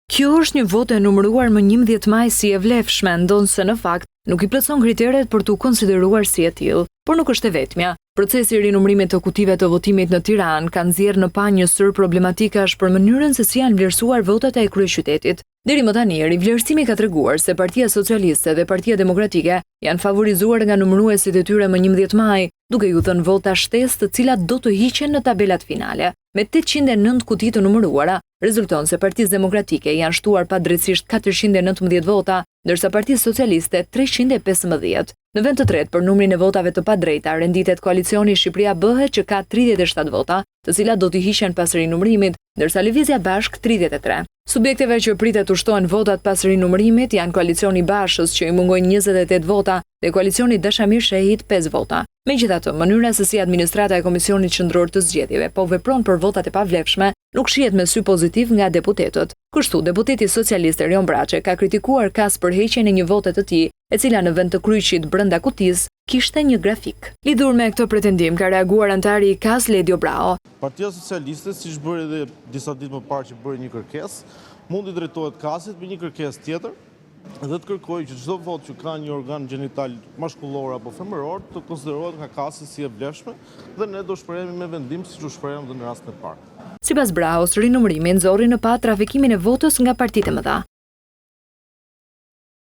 Kjo është një votë e numëruar më 11 maj si e vlefshme, ndonse në fakt nuk i plotson kriteret për t'u konsideruar si e tillë, por nuk është e vetmja. Procesi i rinumërimit të kutive të votimit në Tiranë ka nxjerrë në pa një sër problematikash për mënyrën se si janë vlerësuar votat e kryeqytetit. Deri më tani, rivlerësimi ka treguar se Partia Socialiste dhe Partia Demokratike janë favorizuar nga numëruesit e tyre më 11 maj, duke ju dhënë vota shtesë të cilat do të hiqen në tabelat finale. Me 809 kuti të numëruara, rezulton se Partisë Demokratike janë shtuar padrejtisht 419 vota, ndërsa Partisë Socialiste 315. Në vend të tretë për numrin e votave të padrejta, renditet koalicioni Shqipëria bëhet që ka 37 vota, të cilat do t'i hiqen pas rinumërimit, ndërsa Lëvizja Bashk 33. Subjekteve që pritet të shtohen votat pas rinumërimit janë koalicioni Bashës që i mungojnë 28 vota dhe koalicioni Dashamir Shehit 5 vota. Megjithatë, mënyra se si administrata e Komisionit Qendror të Zgjedhjeve po vepron për votat e pavlefshme nuk shihet me sy pozitiv nga deputetët. Kështu, deputeti socialist Erion Braçe ka kritikuar kas për heqjen e një vote të tij, e cila në vend të kryqit brenda kutisë kishte një grafik. Lidhur me këtë pretendim ka reaguar antari i KAS Ledio Brao. Partia Socialiste, siç bëri edhe disa ditë më parë që bëri një kërkesë, mundi drejtohet KAS-it me një kërkesë tjetër dhe të kërkojë që çdo votë që ka një organ gjenital mashkullor apo femëror të konsiderohet nga KAS-i si e vlefshme dhe ne do shprehemi me vendim siç u shprehëm në rastin e parë. Sipas Braos, rinumërimi nxorri në pa trafikimin e votës nga partitë e mëdha.